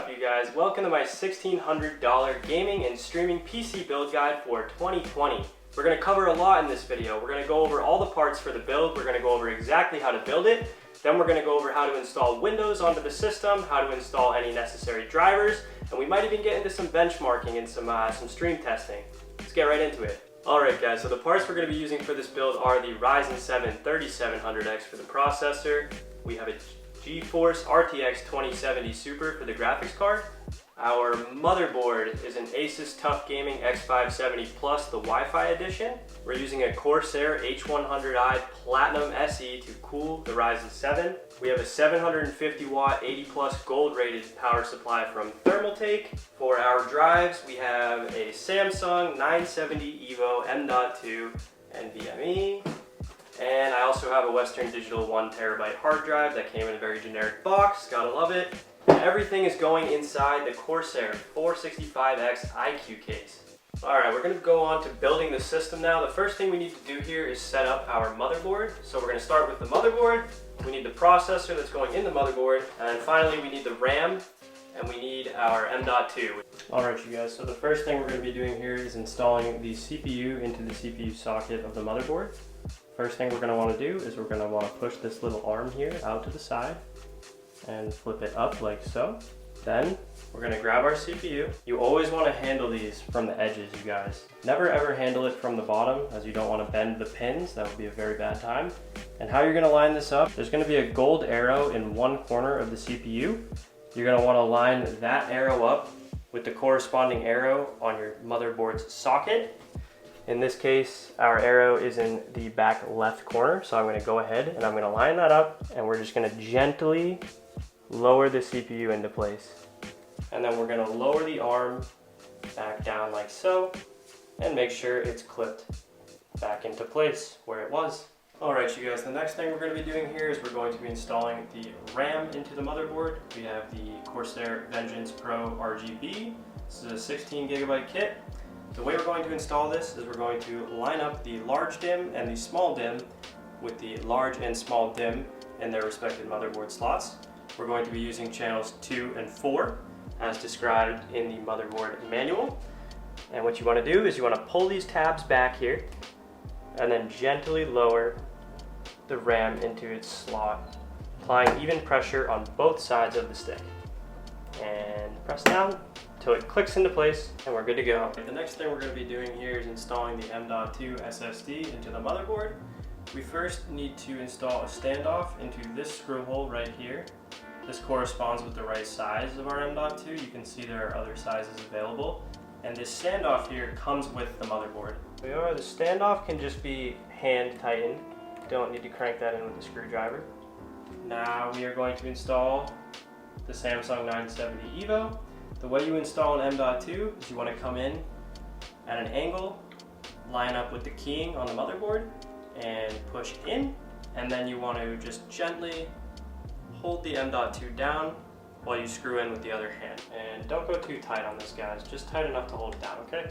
up, you guys? Welcome to my $1,600 gaming and streaming PC build guide for 2020. We're going to cover a lot in this video. We're going to go over all the parts for the build. We're going to go over exactly how to build it. Then we're going to go over how to install Windows onto the system, how to install any necessary drivers, and we might even get into some benchmarking and some stream testing. Let's get right into it. Alright guys, so the parts we're going to be using for this build are the Ryzen 7 3700X for the processor. We have a GeForce RTX 2070 Super for the graphics card. Our motherboard is an Asus TUF Gaming X570 Plus, the Wi-Fi edition. We're using a Corsair H100i Platinum SE to cool the Ryzen 7. We have a 750 watt 80 plus gold rated power supply from Thermaltake. For our drives, we have a Samsung 970 EVO M.2 NVMe. And I also have a Western Digital 1 terabyte hard drive that came in a very generic box, gotta love it. Everything is going inside the Corsair 465X iQ case. Alright, we're going to go on to building the system now. The first thing we need to do here is set up our motherboard. So we're going to start with the motherboard. We need the processor that's going in the motherboard. And finally we need the RAM and we need our M.2. Alright you guys, so the first thing we're going to be doing here is installing the CPU into the CPU socket of the motherboard. First thing we're going to want to do is we're going to want to push this little arm here out to the side and flip it up like so. Then we're going to grab our CPU. You always want to handle these from the edges, you guys. Never ever handle it from the bottom, as you don't want to bend the pins. That would be a very bad time. And how you're going to line this up, there's going to be a gold arrow in one corner of the CPU. You're going to want to line that arrow up with the corresponding arrow on your motherboard's socket. In this case, our arrow is in the back left corner, so I'm going to go ahead and I'm going to line that up, and we're just going to gently lower the CPU into place. And then we're going to lower the arm back down like so, and make sure it's clipped back into place where it was. Alright you guys, the next thing we're going to be doing here is we're going to be installing the RAM into the motherboard. We have the Corsair Vengeance Pro RGB. This is a 16 gigabyte kit. The way we're going to install this is we're going to line up the large DIMM and the small DIMM with the large and small DIMM in their respective motherboard slots. We're going to be using channels 2 and 4 as described in the motherboard manual. And what you want to do is you want to pull these tabs back here and then gently lower the RAM into its slot, applying even pressure on both sides of the stick. And press down until it clicks into place and we're good to go. The next thing we're going to be doing here is installing the M.2 SSD into the motherboard. We first need to install a standoff into this screw hole right here. This corresponds with the right size of our M.2. You can see there are other sizes available. And this standoff here comes with the motherboard. The standoff can just be hand tightened. Don't need to crank that in with a screwdriver. Now we are going to install the Samsung 970 EVO. The way you install an M.2 is you want to come in at an angle, line up with the keying on the motherboard, and push in, and then you want to just gently hold the M.2 down while you screw in with the other hand. And don't go too tight on this, guys, just tight enough to hold it down, okay?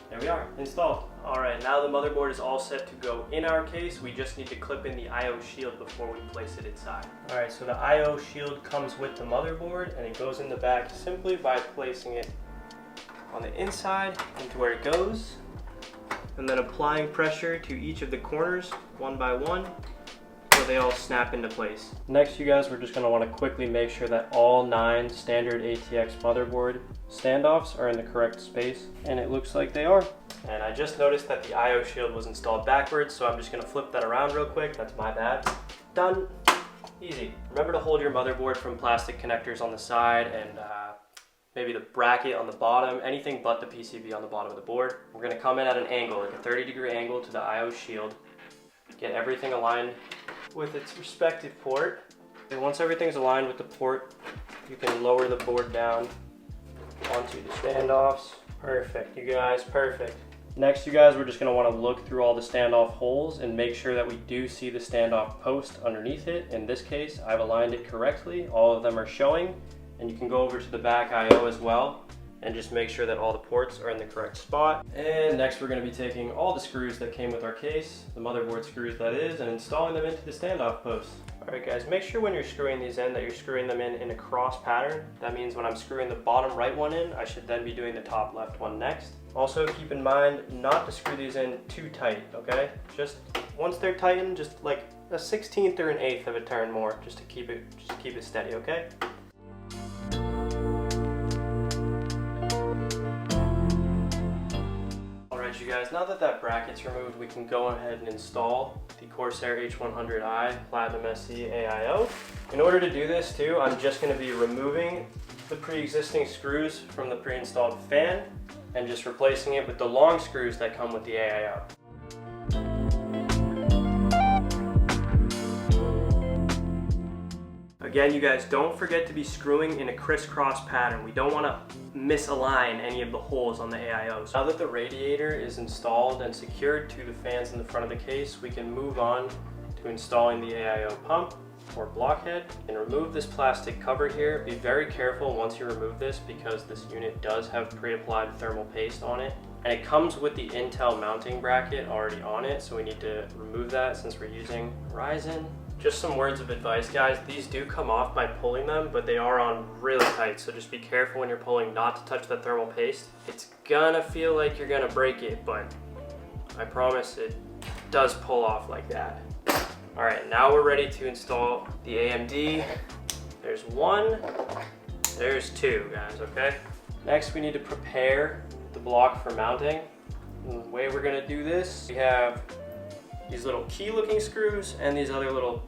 There we are, installed. Alright, now the motherboard is all set to go in our case. We just need to clip in the I.O. shield before we place it inside. Alright, so the I.O. shield comes with the motherboard and it goes in the back simply by placing it on the inside into where it goes, and then applying pressure to each of the corners one by one so they all snap into place. Next, you guys, we're just going to want to quickly make sure that all 9 standard ATX motherboard standoffs are in the correct space, and it looks like they are. And I just noticed that the I.O. shield was installed backwards, so I'm just going to flip that around real quick. That's my bad. Done. Easy. Remember to hold your motherboard from plastic connectors on the side and maybe the bracket on the bottom, anything but the PCB on the bottom of the board. We're going to come in at an angle, like a 30-degree angle to the I.O. shield. Get everything aligned with its respective port. And once everything's aligned with the port, you can lower the board down onto the standoffs. Perfect, you guys, perfect. Next, you guys, we're just going to want to look through all the standoff holes and make sure that we do see the standoff post underneath it. In this case, I've aligned it correctly. All of them are showing, and you can go over to the back I.O. as well and just make sure that all the ports are in the correct spot. And next we're going to be taking all the screws that came with our case, the motherboard screws that is, and installing them into the standoff posts. Alright guys, make sure when you're screwing these in that you're screwing them in a cross pattern. That means when I'm screwing the bottom right one in, I should then be doing the top left one next. Also keep in mind not to screw these in too tight, okay? Just once they're tightened, just like a 1/16 or an 1/8 of a turn more, just to keep it steady, okay? Alright you guys, now that that bracket's removed, we can go ahead and install the Corsair H100i Platinum SC AIO. In order to do this too, I'm just going to be removing the pre-existing screws from the pre-installed fan and just replacing it with the long screws that come with the AIO. Again, you guys, don't forget to be screwing in a crisscross pattern. We don't want to misalign any of the holes on the AIOs. Now that the radiator is installed and secured to the fans in the front of the case, we can move on to installing the AIO pump or blockhead and remove this plastic cover here. Be very careful once you remove this because this unit does have pre-applied thermal paste on it. And it comes with the Intel mounting bracket already on it, so we need to remove that since we're using Ryzen. Just some words of advice, guys. These do come off by pulling them, but they are on really tight, so just be careful when you're pulling not to touch that thermal paste. It's gonna feel like you're gonna break it, but I promise it does pull off like that. All right, now we're ready to install the AMD. There's one, there's two, guys, okay? Next, we need to prepare the block for mounting. And the way we're gonna do this, we have these little key looking screws and these other little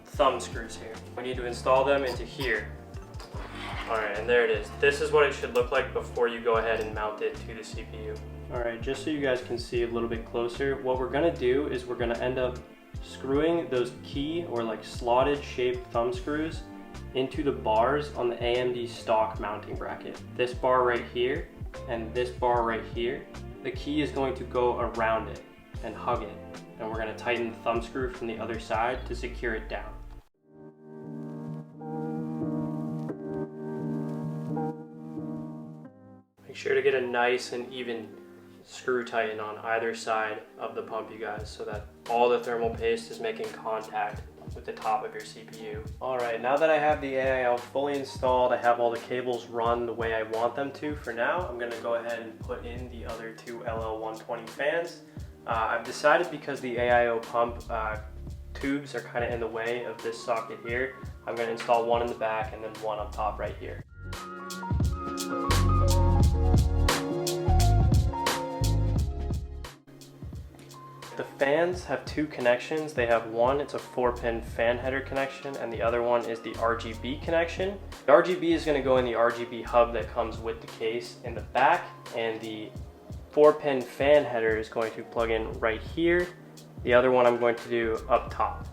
thumb screws here. We need to install them into here. All right, and there it is. This is what it should look like before you go ahead and mount it to the CPU. All right, just so you guys can see a little bit closer, what we're gonna do is we're gonna end up screwing those key or like slotted shaped thumb screws into the bars on the AMD stock mounting bracket. This bar right here and this bar right here, the key is going to go around it and hug it. And we're going to tighten the thumb screw from the other side to secure it down. Make sure to get a nice and even screw tighten on either side of the pump, you guys, so that all the thermal paste is making contact with the top of your CPU. Alright, now that I have the AIO fully installed, I have all the cables run the way I want them to for now. I'm going to go ahead and put in the other two LL120 fans. I've decided because the AIO pump tubes are kind of in the way of this socket here, I'm going to install one in the back and then one up top right here. The fans have two connections. They have one, it's a 4-pin fan header connection, and the other one is the RGB connection. The RGB is going to go in the RGB hub that comes with the case in the back, and the 4-pin fan header is going to plug in right here. The other one I'm going to do up top.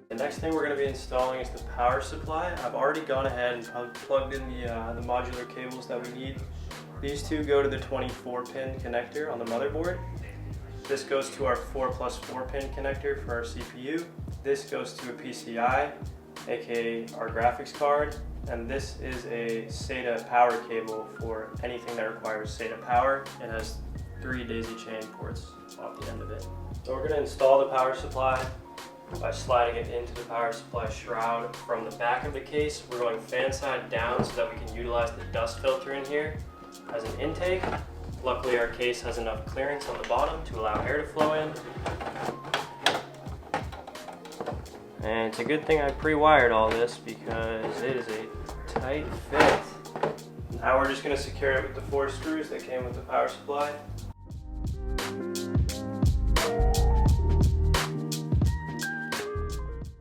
The next thing we're going to be installing is the power supply. I've already gone ahead and plugged in the modular cables that we need. These two go to the 24-pin connector on the motherboard. This goes to our 4+4-pin connector for our CPU. This goes to a PCI, aka our graphics card. And this is a SATA power cable for anything that requires SATA power. It has 3 daisy chain ports off the end of it. So we're going to install the power supply by sliding it into the power supply shroud from the back of the case. We're going fan side down so that we can utilize the dust filter in here as an intake. Luckily our case has enough clearance on the bottom to allow air to flow in. And it's a good thing I pre-wired all this because it is a tight fit. Now we're just going to secure it with the 4 screws that came with the power supply.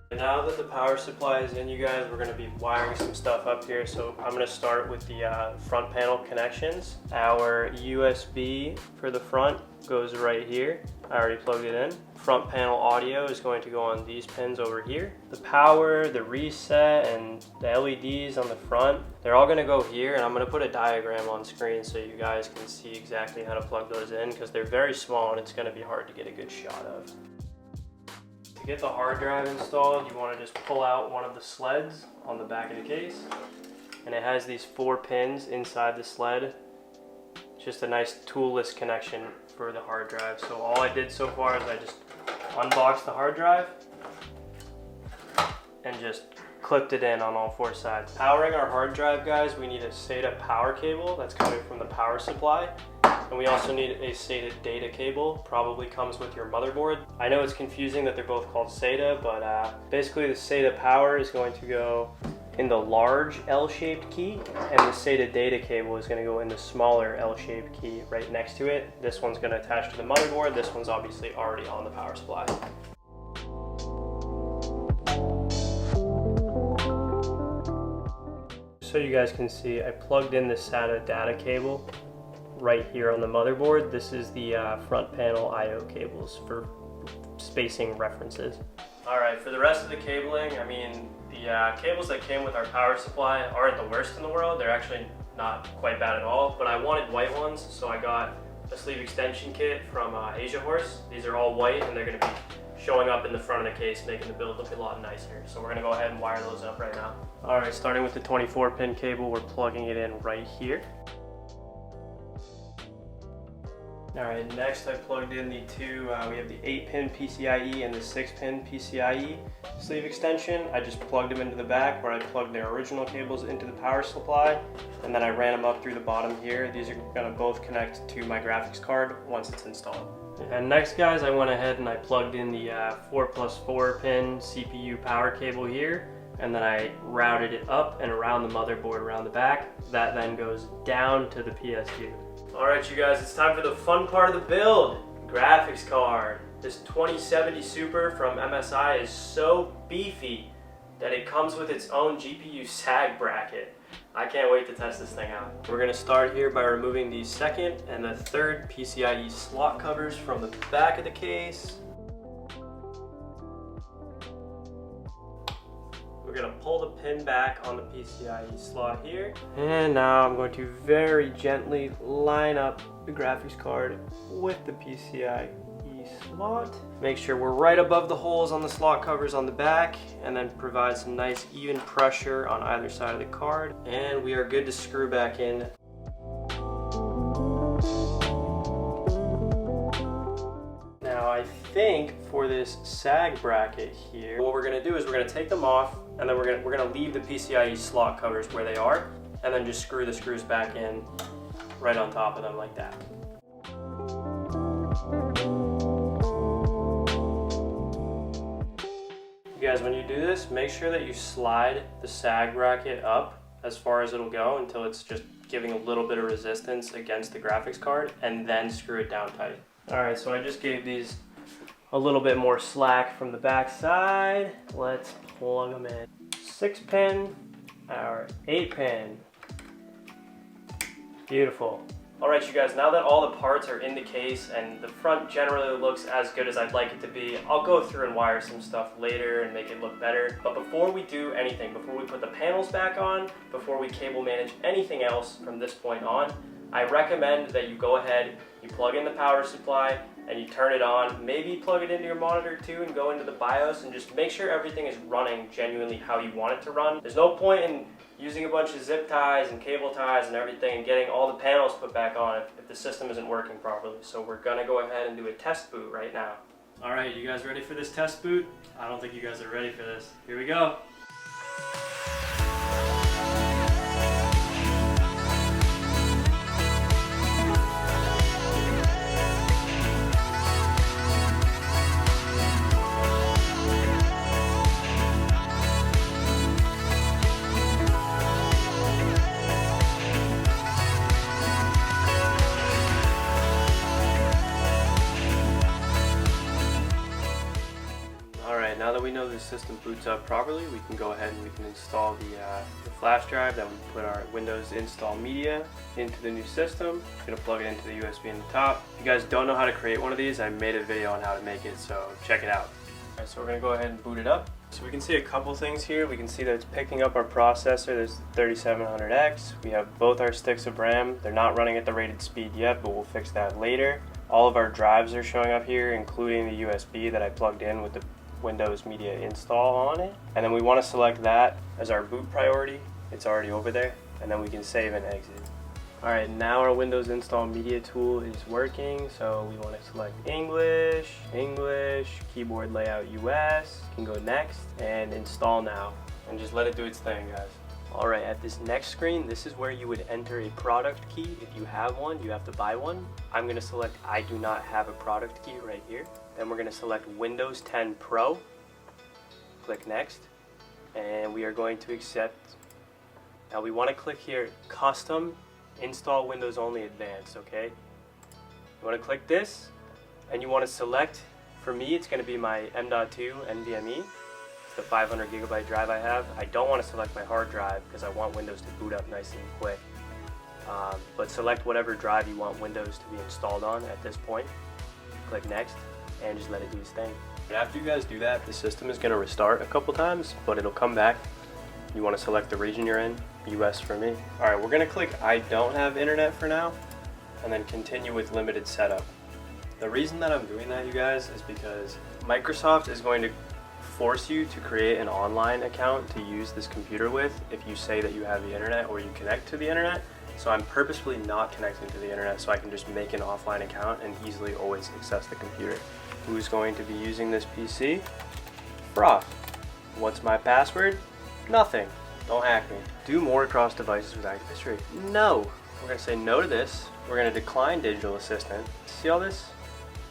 And now that the power supply is in, you guys, we're going to be wiring some stuff up here. So I'm going to start with the front panel connections. Our USB for the front goes right here. I already plugged it in. Front panel audio is going to go on these pins over here. The power, the reset, and the LEDs on the front, they're all going to go here, and I'm going to put a diagram on screen so you guys can see exactly how to plug those in because they're very small and it's going to be hard to get a good shot of. To get the hard drive installed, you want to just pull out one of the sleds on the back of the case, and it has these 4 pins inside the sled. Just a nice toolless connection for the hard drive. So all I did so far is I just unboxed the hard drive and just clipped it in on all four sides. Powering our hard drive, guys, we need a SATA power cable that's coming from the power supply. And we also need a SATA data cable, probably comes with your motherboard. I know it's confusing that they're both called SATA, but basically the SATA power is going to go in the large L-shaped key, and the SATA data cable is going to go in the smaller L-shaped key right next to it. This one's going to attach to the motherboard. This one's obviously already on the power supply. So you guys can see, I plugged in the SATA data cable right here on the motherboard. This is the front panel I/O cables for spacing references. All right, for the rest of the cabling, I mean, the cables that came with our power supply aren't the worst in the world. They're actually not quite bad at all, but I wanted white ones, so I got a sleeve extension kit from Asia Horse. These are all white, and they're gonna be showing up in the front of the case, making the build look a lot nicer. So we're gonna go ahead and wire those up right now. All right, starting with the 24-pin cable, we're plugging it in right here. All right, next I plugged in the two, we have the 8-pin PCIe and the 6-pin PCIe sleeve extension. I just plugged them into the back where I plugged their original cables into the power supply, and then I ran them up through the bottom here. These are gonna both connect to my graphics card once it's installed. And next, guys, I went ahead and I plugged in the 4+4-pin CPU power cable here, and then I routed it up and around the motherboard around the back. That then goes down to the PSU. All right, you guys, it's time for the fun part of the build, graphics card. This 2070 Super from MSI is so beefy that it comes with its own GPU sag bracket. I can't wait to test this thing out. We're gonna start here by removing the second and the third PCIe slot covers from the back of the case. We're gonna pull the pin back on the PCIe slot here. And now I'm going to very gently line up the graphics card with the PCIe slot. Make sure we're right above the holes on the slot covers on the back, and then provide some nice even pressure on either side of the card. And we are good to screw back in. Now I think for this sag bracket here, what we're gonna do is we're gonna take them off, and then we're gonna leave the PCIe slot covers where they are, and then just screw the screws back in right on top of them like that. You guys, when you do this, make sure that you slide the sag bracket up as far as it'll go until it's just giving a little bit of resistance against the graphics card, and then screw it down tight. All right, so I just gave these a little bit more slack from the back side. Let's plug them in. 6-pin, our 8-pin. Beautiful. All right, you guys, now that all the parts are in the case and the front generally looks as good as I'd like it to be, I'll go through and wire some stuff later and make it look better. But before we do anything, before we put the panels back on, before we cable manage anything else from this point on, I recommend that you go ahead, you plug in the power supply, and you turn it on. Maybe plug it into your monitor too and go into the BIOS and just make sure everything is running genuinely how you want it to run. There's no point in using a bunch of zip ties and cable ties and everything and getting all the panels put back on if the system isn't working properly. So we're gonna go ahead and do a test boot right now. All right, you guys ready for this test boot? I don't think you guys are ready for this. Here we go. Now that we know the system boots up properly, we can go ahead and we can install the flash drive that we put our Windows install media into the new system. I'm going to plug it into the USB in the top. If you guys don't know how to create one of these, I made a video on how to make it, so check it out. Alright, so we're going to go ahead and boot it up. So we can see a couple things here. We can see that it's picking up our processor. There's the 3700X. We have both our sticks of RAM. They're not running at the rated speed yet, but we'll fix that later. All of our drives are showing up here, including the USB that I plugged in with the Windows Media install on it. And then we want to select that as our boot priority. It's already over there. And then we can save and exit. Alright, now our Windows Install Media Tool is working, so we want to select English, Keyboard Layout US, you can go next, and install now, and just let it do its thing, guys. Alright, at this next screen, this is where you would enter a product key. If you have one, you have to buy one. I'm going to select I do not have a product key right here. Then we're going to select Windows 10 Pro, click next, and we are going to accept. Now we want to click here, Custom, Install Windows Only Advanced, okay? You want to click this, and you want to select, for me it's going to be my M.2 NVMe, it's the 500 gigabyte drive I have. I don't want to select my hard drive because I want Windows to boot up nice and quick. But select whatever drive you want Windows to be installed on at this point. Click next, and just let it do its thing. And after you guys do that, the system is going to restart a couple times, but it'll come back. You want to select the region you're in, US for me. Alright, we're going to click I don't have internet for now, and then continue with limited setup. The reason that I'm doing that, you guys, is because Microsoft is going to force you to create an online account to use this computer with if you say that you have the internet or you connect to the internet. So I'm purposefully not connecting to the internet so I can just make an offline account and easily always access the computer. Who's going to be using this PC? Froth. What's my password? Nothing. Don't hack me. Do more across devices with active history. No. We're going to say no to this. We're going to decline digital assistant. See all this?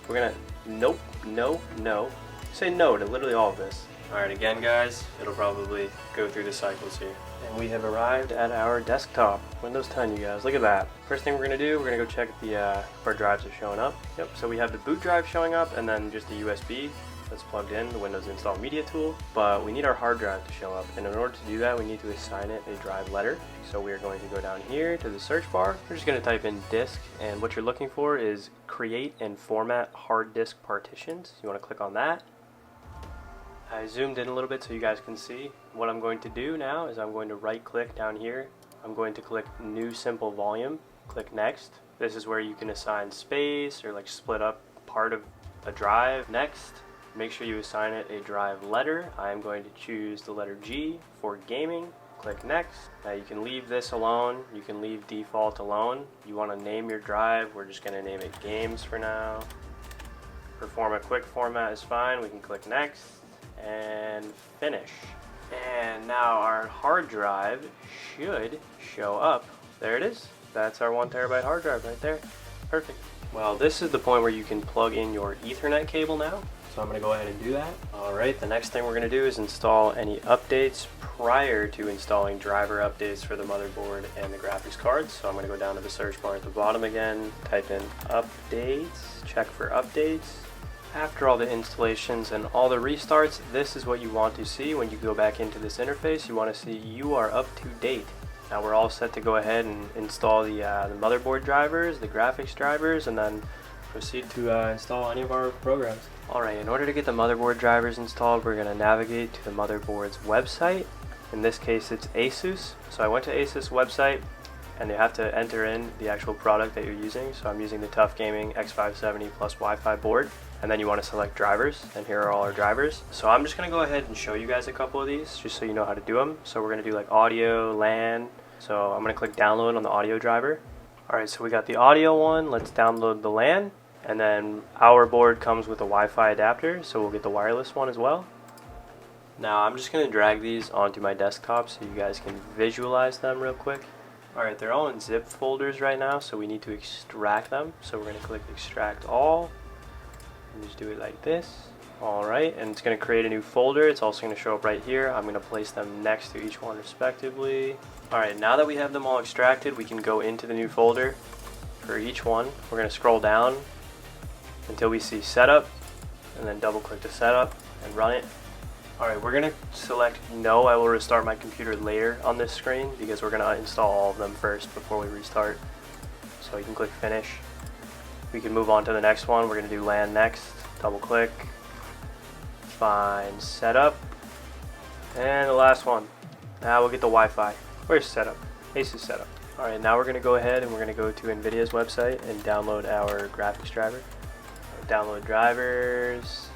We're going to nope, no, no. Say no to literally all of this. Alright, again guys, it'll probably go through the cycles here. And we have arrived at our desktop. Windows 10, you guys. Look at that. First thing we're going to do, we're going to go check if our drives are showing up. Yep, so we have the boot drive showing up and then just the USB that's plugged in, the Windows Install Media Tool. But we need our hard drive to show up. And in order to do that, we need to assign it a drive letter. So we are going to go down here to the search bar. We're just going to type in disk. And what you're looking for is create and format hard disk partitions. You want to click on that. I zoomed in a little bit so you guys can see. What I'm going to do now is I'm going to right click down here. I'm going to click new simple volume, click next. This is where you can assign space or like split up part of a drive. Next, make sure you assign it a drive letter. I'm going to choose the letter G for gaming. Click next. Now you can leave this alone. You can leave default alone. You want to name your drive. We're just going to name it games for now. Perform a quick format is fine. We can click next and finish. And now our hard drive should show up. There it is. That's our 1 terabyte hard drive right there. Perfect. Well, this is the point where you can plug in your Ethernet cable now. So I'm going to go ahead and do that. Alright, the next thing we're going to do is install any updates prior to installing driver updates for the motherboard and the graphics cards. So I'm going to go down to the search bar at the bottom again, type in updates, check for updates. After all the installations and all the restarts, this is what you want to see when you go back into this interface. You want to see you are up to date. Now we're all set to go ahead and install the motherboard drivers, the graphics drivers, and then proceed to install any of our programs. Alright, in order to get the motherboard drivers installed, we're going to navigate to the motherboard's website. In this case, it's Asus. So I went to Asus website, and you have to enter in the actual product that you're using. So I'm using the Tough Gaming X570 plus Wi-Fi board. And then you want to select drivers, and here are all our drivers. So I'm just going to go ahead and show you guys a couple of these, just so you know how to do them. So we're going to do like audio, LAN. So I'm going to click download on the audio driver. Alright, so we got the audio one. Let's download the LAN. And then our board comes with a Wi-Fi adapter, so we'll get the wireless one as well. Now I'm just going to drag these onto my desktop so you guys can visualize them real quick. Alright, they're all in zip folders right now, so we need to extract them. So we're going to click extract all. And just do it like this. Alright, and it's going to create a new folder. It's also going to show up right here. I'm going to place them next to each one respectively. Alright, now that we have them all extracted, we can go into the new folder for each one. We're going to scroll down until we see setup, and then double click to setup and run it. Alright, we're going to select no, I will restart my computer later on this screen because we're going to install all of them first before we restart. So you can click finish. We can move on to the next one. We're going to do LAN next. Double click. Find setup. And the last one. Now we'll get the Wi-Fi. Where's setup? Asus setup. Alright, now we're going to go ahead and we're going to go to NVIDIA's website and download our graphics driver. Download drivers.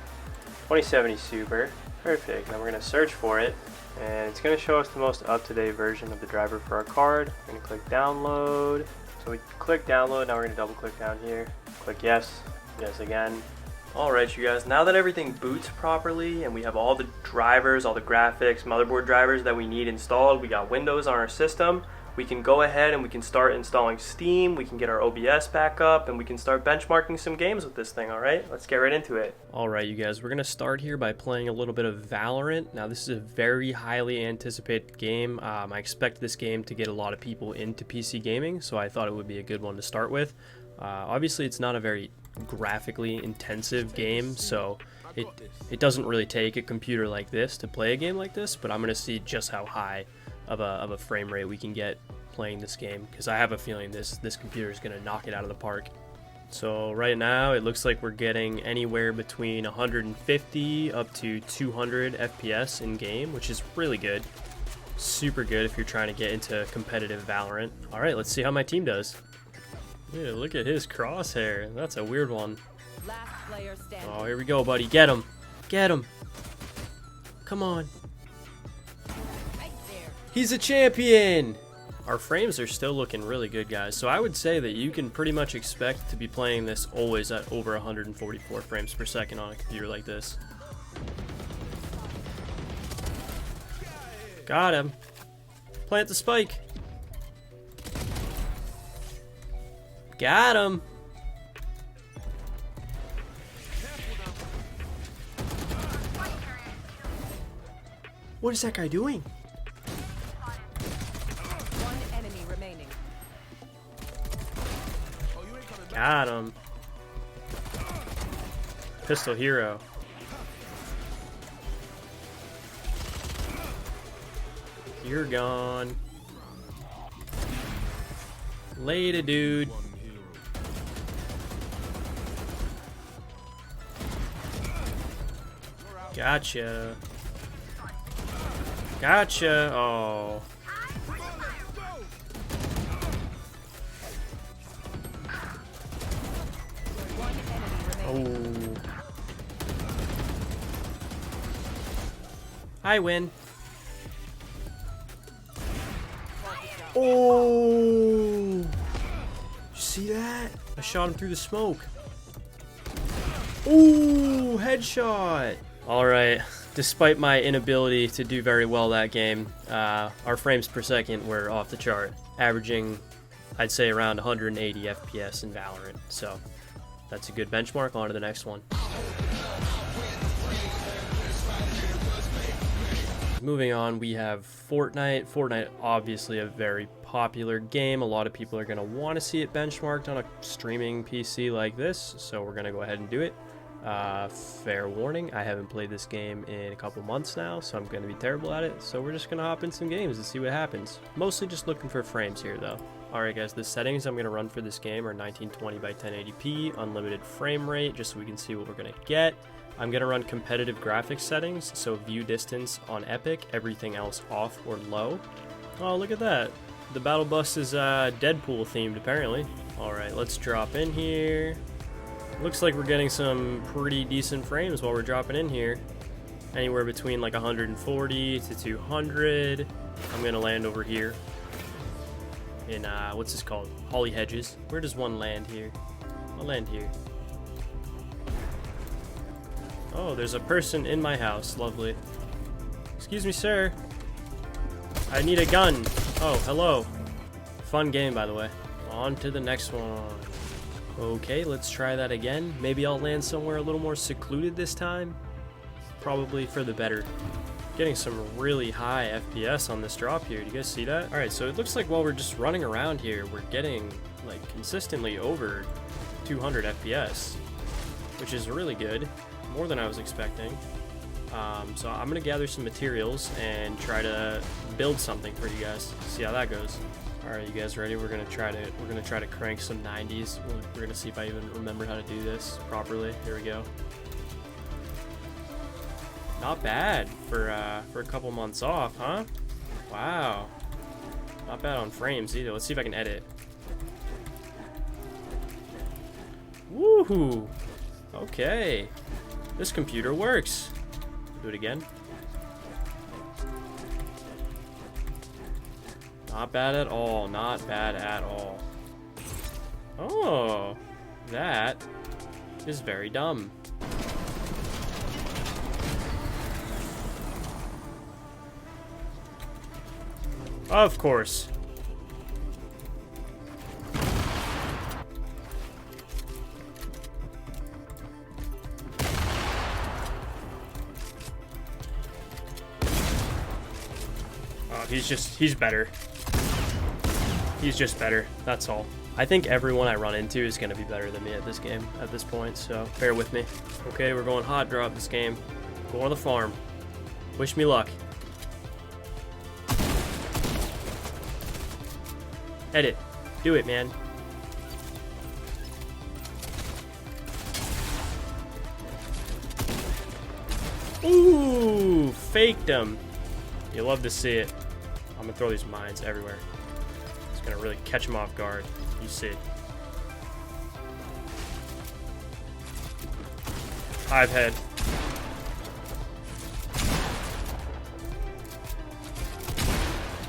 2070 Super. Perfect. Now we're going to search for it. And it's going to show us the most up-to-date version of the driver for our card. We're going to click download. So we click download, now we're gonna double click down here. Click yes, yes again. Alright you guys, now that everything boots properly and we have all the drivers, all the graphics, motherboard drivers that we need installed, we got Windows on our system, we can go ahead and we can start installing Steam, we can get our OBS back up, and we can start benchmarking some games with this thing, alright? Let's get right into it. Alright you guys, we're going to start here by playing a little bit of Valorant. Now this is a very highly anticipated game. I expect this game to get a lot of people into PC gaming, so I thought it would be a good one to start with. Obviously it's not a very graphically intensive game, so it doesn't really take a computer like this to play a game like this, but I'm going to see just how high of a frame rate we can get playing this game, because I have a feeling this computer is going to knock it out of the park. So right now it looks like we're getting anywhere between 150 up to 200 FPS in game, which is really good. Super good if you're trying to get into competitive Valorant. Alright, let's see how my team does. Yeah, look at his crosshair. That's a weird one. Oh, here we go, buddy. Get him. Get him. Come on. He's a champion! Our frames are still looking really good, guys. So I would say that you can pretty much expect to be playing this always at over 144 frames per second on a computer like this. Got him. Plant the spike. Got him. What is that guy doing? Got him. Pistol hero. You're gone. Later, dude. Gotcha. Gotcha. Oh. Oh. I win. Oh. You see that? I shot him through the smoke. Oh, headshot. All right. Despite my inability to do very well that game, our frames per second were off the chart, averaging, I'd say, around 180 FPS in Valorant. So that's a good benchmark. On to the next one. Moving on, we have Fortnite. Fortnite, obviously a very popular game. A lot of people are going to want to see it benchmarked on a streaming PC like this, so we're going to go ahead and do it. Fair warning, I haven't played this game in a couple months now, so I'm going to be terrible at it. So we're just going to hop in some games and see what happens. Mostly just looking for frames here, though. Alright guys, the settings I'm going to run for this game are 1920 by 1080p, unlimited frame rate, just so we can see what we're going to get. I'm going to run competitive graphics settings, so view distance on epic, everything else off or low. Oh, look at that. The battle bus is Deadpool themed, apparently. Alright, let's drop in here. Looks like we're getting some pretty decent frames while we're dropping in here. Anywhere between like 140 to 200. I'm going to land over here. In, what's this called? Holly Hedges. Where does one land here? I'll land here. Oh, there's a person in my house. Lovely. Excuse me, sir. I need a gun. Oh, hello. Fun game, by the way. On to the next one. Okay, let's try that again. Maybe I'll land somewhere a little more secluded this time. Probably for the better. Getting some really high FPS on this drop here. Do you guys see that? Alright, so it looks like while we're just running around here, we're getting like consistently over 200 FPS, which is really good. More than I was expecting. So I'm gonna gather some materials and try to build something for you guys. See how that goes. Alright, you guys ready? We're gonna try to crank some 90s. We're gonna see if I even remember how to do this properly. Here we go. Not bad for a couple months off, huh? Wow. Not bad on frames either. Let's see if I can edit. Woohoo! Okay. This computer works. Do it again. Not bad at all. Not bad at all. Oh, that is very dumb. Of course. Oh, he's better. He's just better, that's all. I think everyone I run into is going to be better than me at this game, at this point, so bear with me. Okay, we're going hot drop this game. Going to the farm. Wish me luck. Edit. Do it, man. Ooh, faked him. You love to see it. I'm going to throw these mines everywhere. It's going to really catch him off guard. You see. Hive head.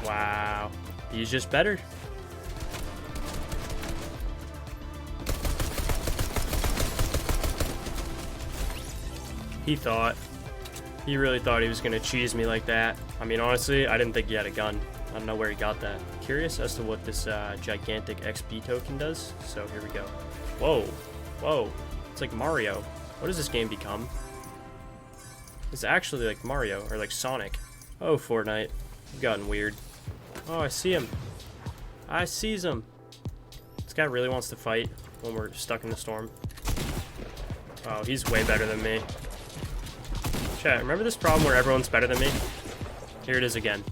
Wow. He's just better. He really thought he was going to cheese me like that. I mean, honestly, I didn't think he had a gun. I don't know where he got that. Curious as to what this gigantic XP token does. So here we go. Whoa. Whoa. It's like Mario. What does this game become? It's actually like Mario, or like Sonic. Oh, Fortnite. You've gotten weird. Oh, I see him. I sees him. This guy really wants to fight when we're stuck in the storm. Oh, he's way better than me. Chat, remember this problem where everyone's better than me? Here it is again.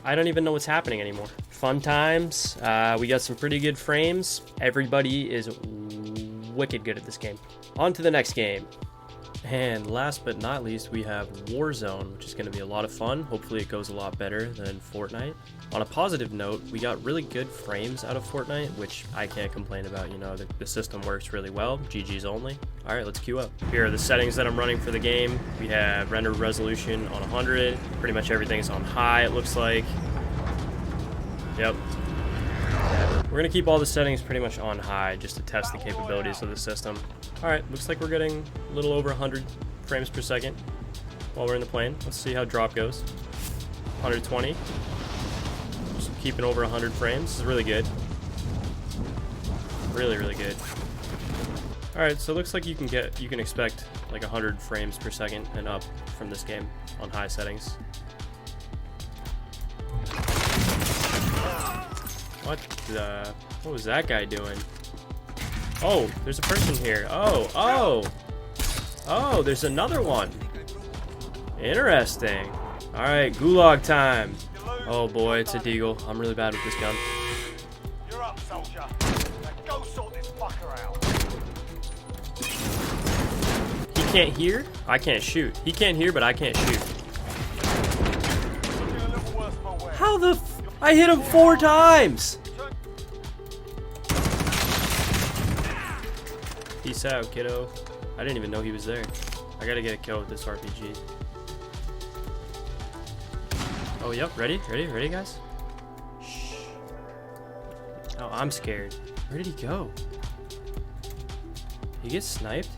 I don't even know what's happening anymore. Fun times. We got some pretty good frames. Everybody is wicked good at this game. On to the next game. And last but not least, we have Warzone, which is going to be a lot of fun. Hopefully it goes a lot better than Fortnite. On a positive note, we got really good frames out of Fortnite, which I can't complain about. You know, the system works really well. GG's only. All right, let's queue up. Here are the settings that I'm running for the game. We have render resolution on 100. Pretty much everything is on high, it looks like. Yep. We're going to keep all the settings pretty much on high just to test the capabilities of the system. Alright, looks like we're getting a little over 100 frames per second while we're in the plane. Let's see how drop goes. 120. Just keeping over 100 frames. This is really good. Really, really good. Alright, so it looks like you can expect like 100 frames per second and up from this game on high settings. What was that guy doing? Oh, there's a person here. Oh, there's another one. Interesting. All right, gulag time. Oh boy, it's a deagle. I'm really bad with this gun. You're up, soldier. Now go sort this fucker out. He can't hear? I can't shoot. He can't hear, but I can't shoot. How the f— I hit him 4 times! Peace out, kiddo. I didn't even know he was there. I gotta get a kill with this RPG. Oh, yep. Ready? Ready? Ready, guys? Shh. Oh, I'm scared. Where did he go? He gets sniped?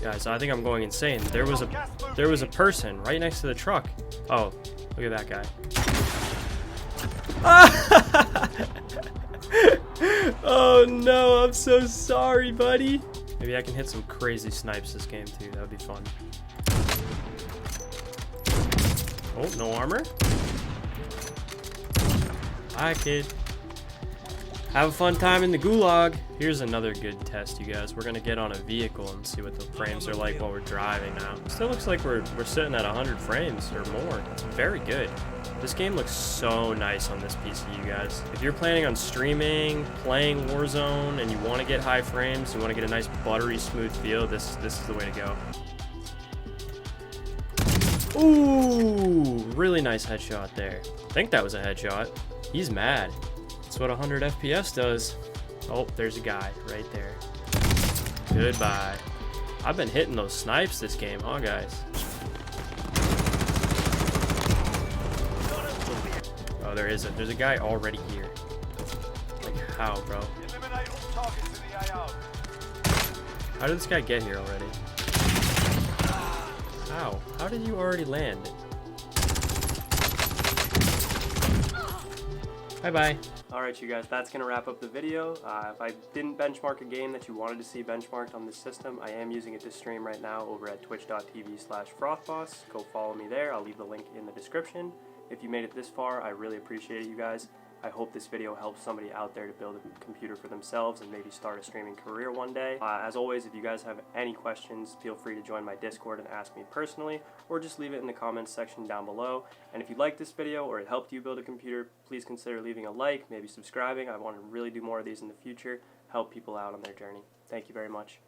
Guys, I think I'm going insane. There was a person right next to the truck. Oh, look at that guy. Oh no, I'm so sorry, buddy. Maybe I can hit some crazy snipes this game too. That would be fun. Oh, no armor. Hi, kid. Have a fun time in the gulag. Here's another good test, you guys. We're gonna get on a vehicle and see what the frames are like while we're driving now. Still looks like we're sitting at 100 frames or more. It's very good. This game looks so nice on this PC, you guys. If you're planning on streaming, playing Warzone, and you want to get high frames, you want to get a nice buttery smooth feel, this is the way to go. Ooh, really nice headshot there. I think that was a headshot. He's mad. That's what 100 FPS does. Oh, there's a guy right there. Goodbye. I've been hitting those snipes this game, huh, guys? Oh, there's a guy already here. Like, how, bro? Eliminate all targets in the How did this guy get here already? Ow. How did you already land? Bye-bye. Alright you guys, that's going to wrap up the video. If I didn't benchmark a game that you wanted to see benchmarked on this system, I am using it to stream right now over at twitch.tv/frothboss. Go follow me there. I'll leave the link in the description. If you made it this far, I really appreciate it, you guys. I hope this video helps somebody out there to build a computer for themselves and maybe start a streaming career one day. As always, if you guys have any questions, feel free to join my Discord and ask me personally, or just leave it in the comments section down below. And if you liked this video or it helped you build a computer, please consider leaving a like, maybe subscribing. I want to really do more of these in the future, help people out on their journey. Thank you very much.